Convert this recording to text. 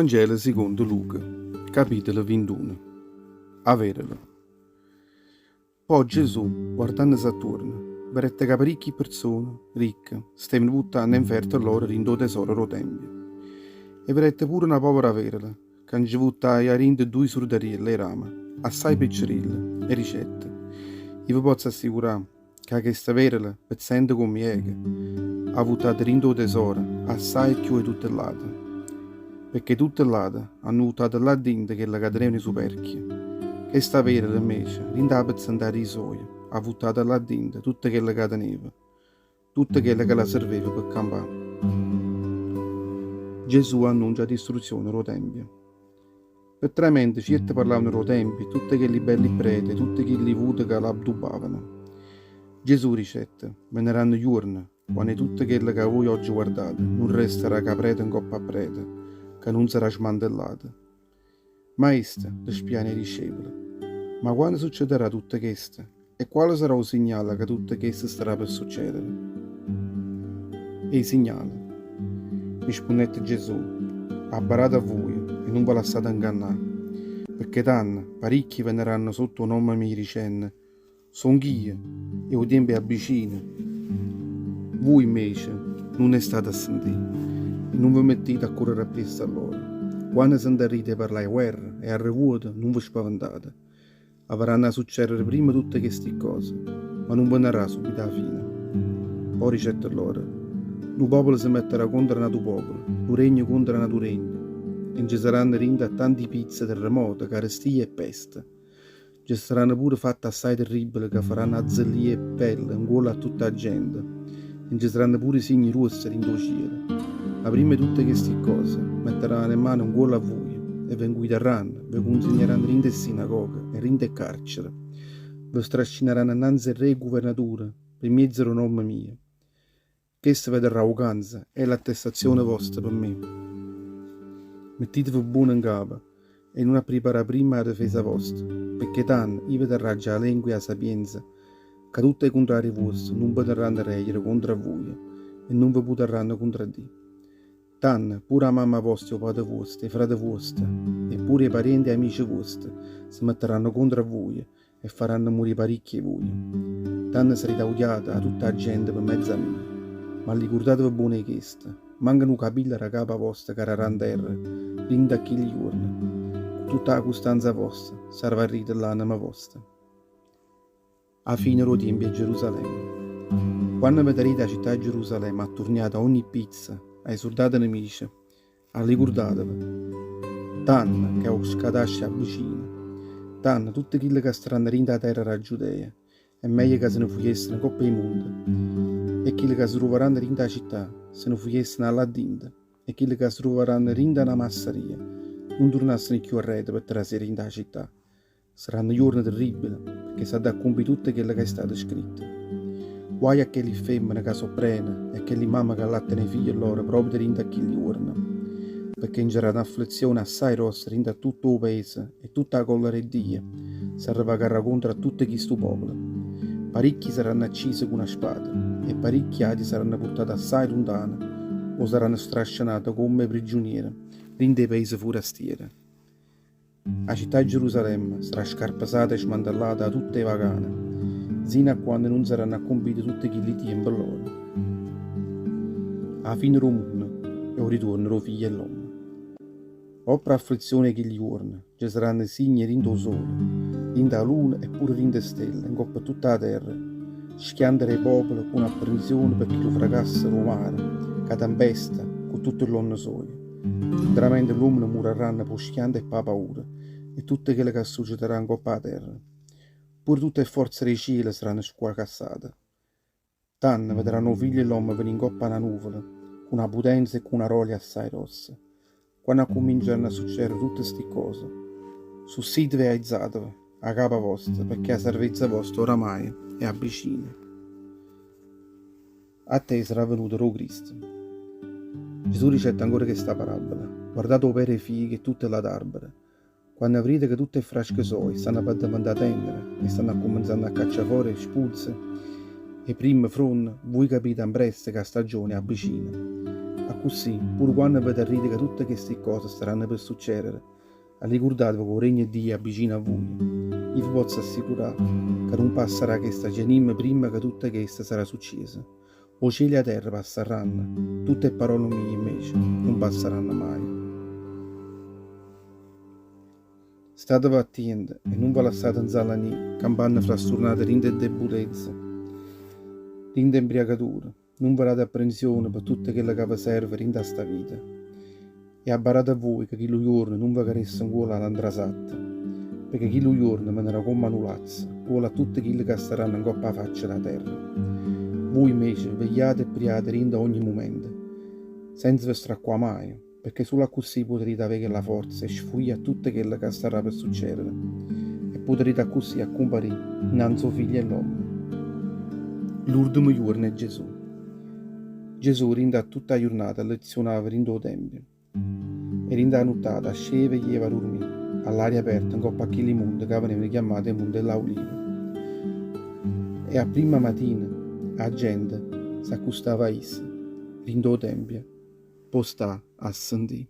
Vangelo secondo Luca, capitolo 21. Averelo. Poi Gesù, guardandosi attorno, vedette che parecchie persone, ricche, stavano buttando in offerta loro rindo tesoro al tempio. E vedette pure una povera averela, che hanno buttato a rindo 2 surdarielle e rama, assai piccerille e ricette. Io vi posso assicurare che questa averela, pezzente come è, ha buttato rindo tesoro, assai più di tutte le altre. Perché tutte le altre hanno buttato là dentro che la cadevano i superchi. Questa averela invece, rinda a pezzentare i suoi, ha buttato là dentro tutte quelle che teneva, tutte quelle che la serveva per campare. Gesù annuncia la distruzione del tempio. Per 3 mesi certi parlavano del tempio, tutte quelle belli prete, tutte quelle vute che la abdubavano. Gesù ricette, veneranno gli urni, quando tutte quelle che voi oggi guardate, non resterà che prete in coppa a prete, che non sarà smantellata. Maestro, le spiane i discepoli, ma quando succederà tutto questo? E quale sarà il segnale che tutto questo starà per succedere? E il segnale, rispondette Gesù, abbarate a voi e non ve lasciate ingannare, perché tanto parecchi veneranno sotto nome mio dicendo, son io e il tempo è avvicino. Voi invece non ne state a sentire e non vi mettete a correre appresso a loro. Quando sentirete parlare di guerra e a revuoto, non vi spaventate. Avranno a succedere prima tutte queste cose, ma non verrà subito alla fine. Poi ricette loro. Il popolo si metterà contro il tuo popolo, il regno contro il tuo regno. E ci saranno rinde a tanti pizze, terremoti, carestie e peste. Ci saranno pure fatte assai terribili che faranno azzelie e pelle in gola a tutta la gente. E ci saranno pure segni rossi in tuo cielo. Ma prima di tutte queste cose metteranno in mano un gol a voi e vi guideranno, vi consegneranno rinde sinagoga e rinde carcere, vi strascineranno innanzi al re e governatore per mezzo del nome mio. Questa vedrà arroganza e l'attestazione vostra per me. Mettetevi buono in capo e non preparare prima la difesa vostra, perché tanto io vedrà già la lingua e la sapienza, che tutti i contrari vostri non potranno reggere contro voi e non vi potranno contraddire. Tanto pure la mamma vostra, il padre vostro, i frati vostri, e pure i parenti e amici vostri si metteranno contro voi e faranno morire parecchi voi. Tanto sarete odiati da tutta la gente per mezzo a me. Ma ricordatevi buone queste, mancano capelli alla capa vostra che era in terra, rinde a chi gli urna. Tutta la costanza vostra sarà rita l'anima vostra. A fine del tempo a Gerusalemme. Quando vedrete la città di Gerusalemme attorniata a ogni pizza, ai soldati nemici, ricordatevi, tanto che ho scatasci a vicino, tanto tutti quelli che staranno rinde a terra a Giudea, è meglio che se ne fuggessero in coppa di mondo, e quelli che si troveranno rinde a città, se ne fuggessero alla dinda, e quelli che si troveranno rinde a una masseria, non tornassero più a rete per trasere rinde a città. Saranno giorni terribili, perché sa da compiere tutto quello che è stato scritto. Guai a quelle femmine che soprene e a quelle mamme che allattano i figli loro proprio rinde a chi li urna, perché in c'era un'afflizione assai rossa rinde a tutto il paese e tutta la collera di Dio serve a contro a tutti questo popolo. Parecchi saranno accisi con una spada e parecchi altri saranno portati assai lontano o saranno strascinati come prigionieri rinde i paesi forastieri. La città di Gerusalemme sarà scarpesata e smantellata da tutte le vagane, sino a quando non saranno compiuti tutti quelli tempi loro. Alla fine del mondo e il ritorno del figlio dell'uomo. Opera afflizione che gli urna, ci saranno segni rindo il sole, rindo la luna e pure rindo le stelle, in coppa tutta la terra, schiantare i popoli con apprensione perché lo fracassero il mare, che tempesta con tutto l'onno suo. Veramente l'uomo moriranno per schiante e per paura, e tutte quelle che succederanno in coppa la terra. Pure tutte le forze dei cieli saranno squarcassate. Tanto vedranno i figli dell'uomo venire in coppa alla nuvola, con una potenza e con una roglia assai rossa. Quando cominciano a succedere tutte queste cose, sussitevi e alzatevi a capa vostra, perché la salvezza vostra oramai è avvicina. A te sarà venuto il Cristo. Gesù ricette ancora questa parabola. Guardate opere fighe e tutte le arbore. Quando avrete che tutte le frasche soi stanno per diventare tendere e stanno cominciando a cacciare fuori spuzze e prima fronne, voi capite in presto che la stagione è avvicina. A così, pur quando avete ridere che tutte queste cose staranno per succedere, ricordatevi che il regno di Dio è vicino a voi. Io vi posso assicurare che non passerà questa genime prima che tutta questa sarà successa. O cieli e la terra passeranno, tutte parole mie invece non passeranno mai. State attenti e non vi lasciate andare in campane frastornate rinde debolezza, rinde imbriacatura. Non vi date apprensione per tutte quelle che vi serve in questa vita. E abbarate a voi che chi lo giorno non vi caressa in cuore all'andrasatta, perché chi lo giorno manerà come manulazza, vuole a tutte quelle che staranno in coppa faccia la terra. Voi invece vegliate e priate rinda ogni momento, senza vi stracquare mai, perché solo così potrete avere la forza e sfuggire a tutte quelle che starà per succedere, e potrete così accomparire innanzi figlio e l'uomo. L'ultimo giorno è Gesù. Gesù rinda tutta la giornata lezionava rindo tempio, e rinda nottata sceve e ieva dormire, all'aria aperta in coppa a quelli mondi che venivano chiamati i mondi dell'Aulive. E a prima mattina la gente si accostava a essa, rindo tempio, postà a sentire.